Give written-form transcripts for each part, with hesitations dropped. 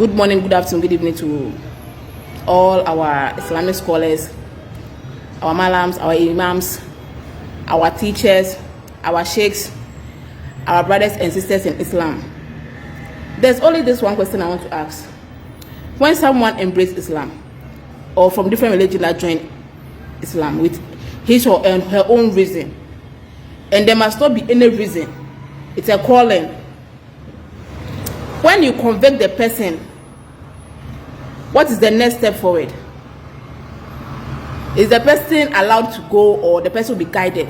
Good morning, good afternoon, good evening to all our Islamic scholars, our malams, our imams, our teachers, our sheikhs, our brothers and sisters in Islam. There's only this one question I want to ask. When someone embraces Islam or from different religions that join Islam with his or her own reason, and there must not be any reason, it's a calling. When you convert the person, what is the next step forward? Is the person allowed to go, or the person will be guided?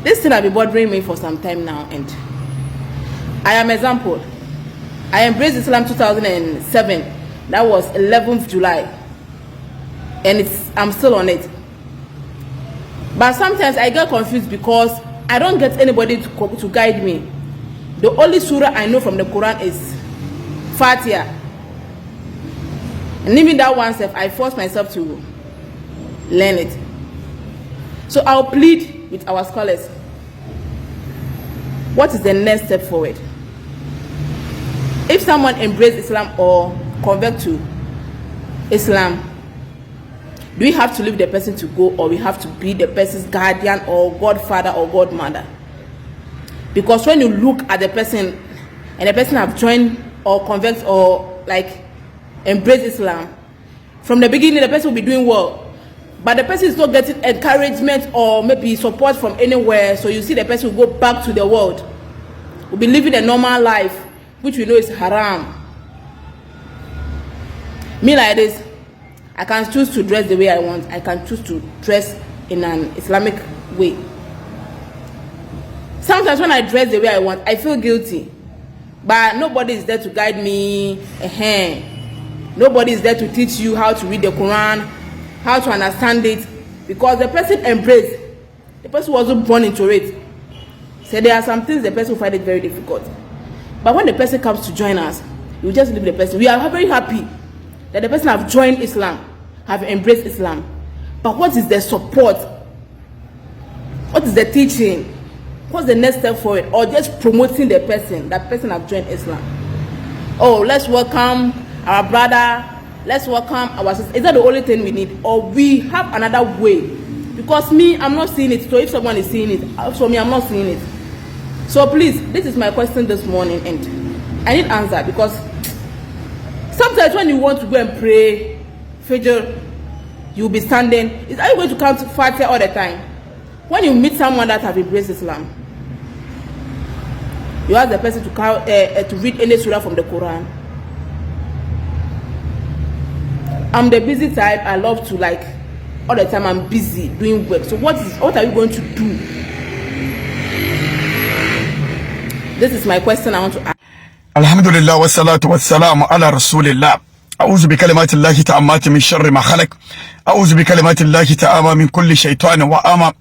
This thing has been bothering me for some time now, and I am example. I embraced Islam 2007. That was 11th July, and I'm still on it. But sometimes I get confused because I don't get anybody to guide me. The only surah I know from the Quran is Fatiha, and even that one self, I force myself to learn it. So I'll plead with our scholars. What is the next step forward? If someone embraces Islam or convert to Islam, do we have to leave the person to go, or we have to be the person's guardian or godfather or godmother? Because when you look at the person and the person have joined or convert or like embrace Islam, from the beginning the person will be doing well, but the person is not getting encouragement or maybe support from anywhere. So you see the person will go back to the world, will be living a normal life, which we know is haram. Me like this, I can choose to dress the way I want. I can choose to dress in an Islamic way. Sometimes when I dress the way I want, I feel guilty. But nobody is there to guide me. Nobody is there to teach you how to read the Quran, how to understand it. Because the person embraced, the person wasn't born into it. So there are some things the person will find it very difficult. But when the person comes to join us, you just leave the person. We are very happy that the person have joined Islam, have embraced Islam. But what is the support? What is the teaching? What's the next step for it? Or just promoting the person, that person have joined Islam? Oh, let's welcome our brother, let's welcome our sister. Is that the only thing we need? Or we have another way? Because me, I'm not seeing it. So if someone is seeing it, for me, I'm not seeing it. So please, this is my question this morning, and I need answer. Because sometimes when you want to go and pray Fajr, you'll be standing. Are you going to count Fatiha all the time? When you meet someone that have embraced Islam, you ask the person to read any surah from the Quran. I'm the busy type. I love to like all the time. I'm busy doing work. So what are you going to do? This is my question I want to ask. Alhamdulillah wa salatu wa salamu ala rasulillah. أعوذ بكلمات الله تعامات من شر ما خلق أعوذ بكلمات الله تعامى من كل شيطان وآمى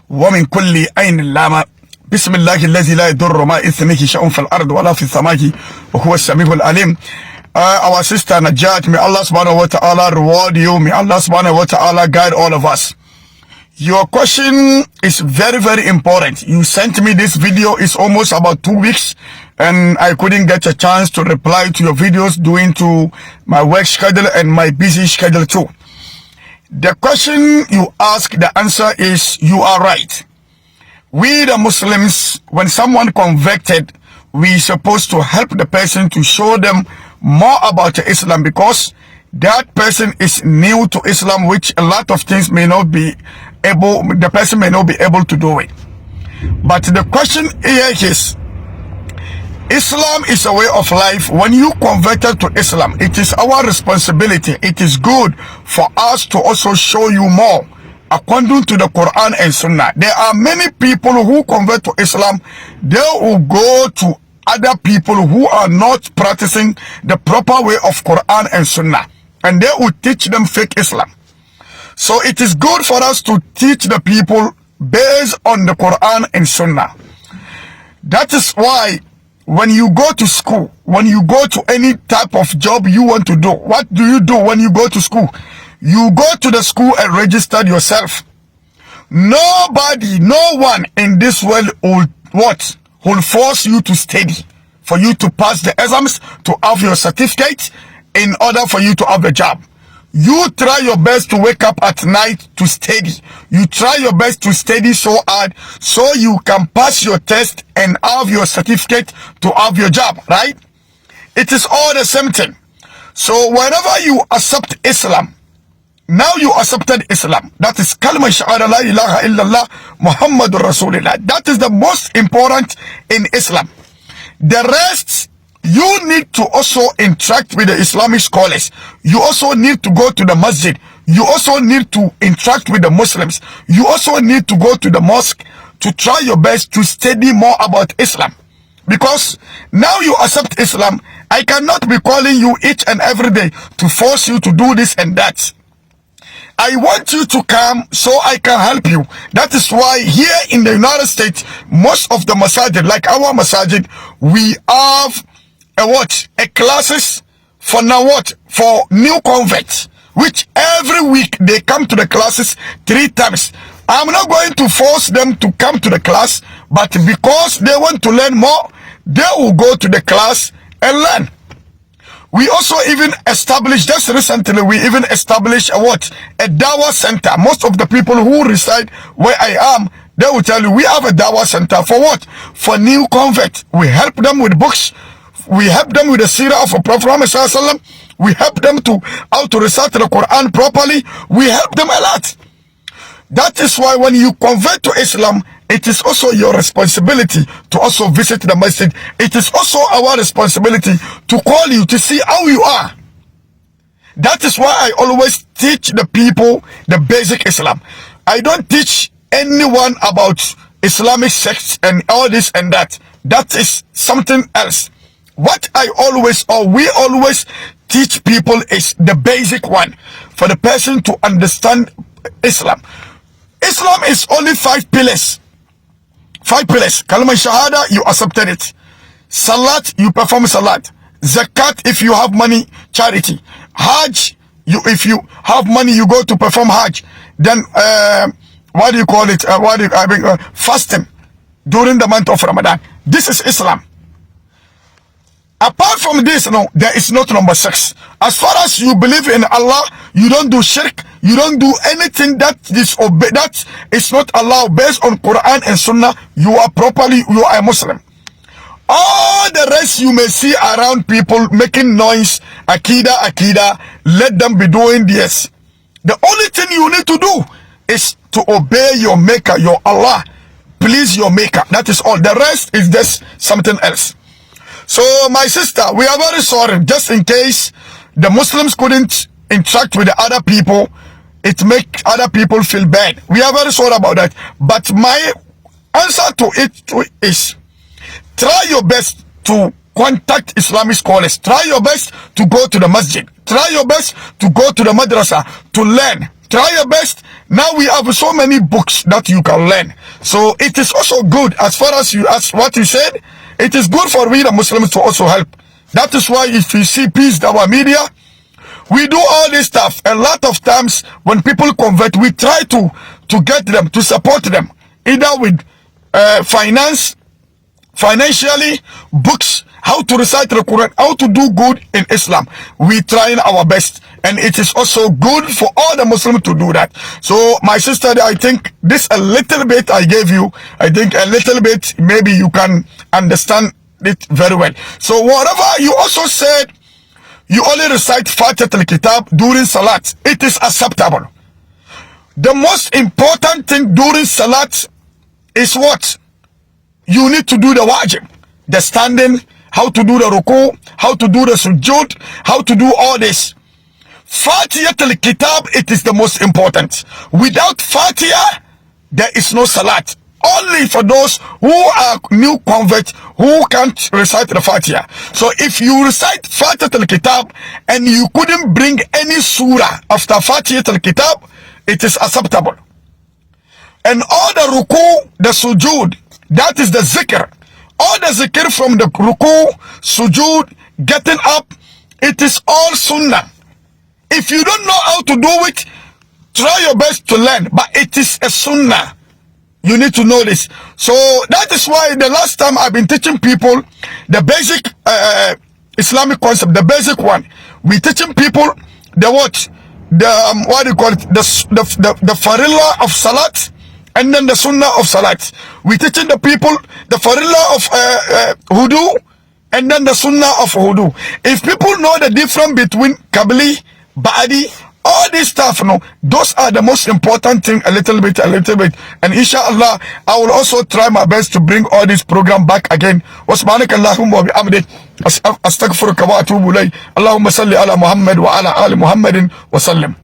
ومن كل عين لامى بسم الله الذي لا يضر ما اسمه شيء في الأرض ولا في السماء وهو السميع العليم. Our sister Najat, may Allah subhanahu wa ta'ala reward you. May Allah subhanahu wa ta'ala guide all of us. Your question is very, very important. You sent me this video. It's almost about 2 weeks, and I couldn't get a chance to reply to your videos due to my work schedule and my busy schedule too. The question you ask, the answer is you are right. We the Muslims, when someone converted, we supposed to help the person to show them more about Islam, because that person is new to Islam, which a lot of things may not be able, the person may not be able to do it. But the question here is, Islam is a way of life. When you converted to Islam, it is our responsibility. It is good for us to also show you more according to the Quran and Sunnah. There are many people who convert to Islam. They will go to other people who are not practicing the proper way of Quran and Sunnah, and they will teach them fake Islam. So it is good for us to teach the people based on the Quran and Sunnah. That is why when you go to school, when you go to any type of job you want to do, what do you do when you go to school? You go to the school and register yourself. Nobody, no one in this world will force you to study. for you to pass the exams, to have your certificate, in order for you to have a job. You try your best to wake up at night to study. You try your best to study so hard so you can pass your test and have your certificate to have your job, right? It is all the same thing. So whenever you accept Islam, now you accepted Islam. That is kalma shahada la ilaha illallah Muhammadur Rasulullah. That is the most important in Islam. The rest, you need to also interact with the Islamic scholars. You also need to go to the masjid. You also need to interact with the Muslims. You also need to go to the mosque to try your best to study more about Islam. Because now you accept Islam, I cannot be calling you each and every day to force you to do this and that. I want you to come so I can help you. That is why here in the United States, most of the masajid, like our masajid, we have a classes for now for new converts, which every week they come to the classes 3 times. I'm not going to force them to come to the class, but because they want to learn more, they will go to the class and learn. We also even established, just recently, we even established a Dawah center. Most of the people who reside where I am, they will tell you, we have a Dawah center for what? For new converts. We help them with books. We help them with the seerah of Prophet Muhammad sallallahu alaihi wasallam. We help them to how to recite the Quran properly. We help them a lot. That is why when you convert to Islam, it is also your responsibility to also visit the masjid. It is also our responsibility to call you to see how you are. That is why I always teach the people the basic Islam. I don't teach anyone about Islamic sects and all this and that. That is something else. What I always, or we always teach people is the basic one for the person to understand Islam. Islam is only 5 pillars. 5 pillars. Kalma shahada, you accepted it. Salat, you perform salat. Zakat, if you have money, charity. Hajj, if you have money, you go to perform Hajj. Then, what do you call it? Fasting during the month of Ramadan. This is Islam. Apart from this, no, there is not number 6. As far as you believe in Allah, you don't do shirk, you don't do anything that is not allowed based on Quran and Sunnah, you are a Muslim. All the rest you may see around people making noise, akida, let them be doing this. The only thing you need to do is to obey your maker, your Allah. Please your maker. That is all. The rest is just something else. So, my sister, we are very sorry. Just in case the Muslims couldn't interact with the other people, it makes other people feel bad. We are very sorry about that. But my answer to it is, try your best to contact Islamic scholars. Try your best to go to the masjid. Try your best to go to the madrasa to learn. Try your best. Now we have so many books that you can learn. So it is also good as far as what you said. It is good for we the Muslims to also help. That is why if you see Peace Dawah Media, we do all this stuff. A lot of times when people convert, we try to get them, to support them, either with financially, books, how to recite the Quran, how to do good in Islam. We trying our best, and it is also good for all the Muslims to do that. So my sister, I think this a little bit I gave you, I think a little bit maybe you can understand it very well. So whatever you also said, you only recite Fatiha al-Kitab during Salat. It is acceptable. The most important thing during Salat is what? You need to do the wajib, the standing, how to do the ruku, how to do the sujood, how to do all this. Fatiha al-Kitab, it is the most important. Without Fatiha, there is no Salat. Only for those who are new converts who can't recite the Fatiha. So if you recite Fatiha al-Kitab and you couldn't bring any surah after Fatiha al-Kitab, it is acceptable. And all the ruku, the sujood, that is the zikr. All the zikr from the ruku, sujood, getting up, it is all sunnah. If you don't know how to do it, try your best to learn, but it is a sunnah. You need to know this. So that is why the last time I've been teaching people the basic Islamic concept, the basic one. We teaching people the what? The what do you call it? The farilla of salat, and then the sunnah of salat. We teaching the people the farilla of wudu, and then the sunnah of wudu. If people know the difference between qabli, ba'di, all this stuff, no, those are the most important thing. A little bit, and inshallah, I will also try my best to bring all this program back again. Wasmanakallahumma wa bihamdik, astaghfiruka wa atubu ilayk. Allahumma salli ala Muhammad wa ala ali Muhammadin wa sallim.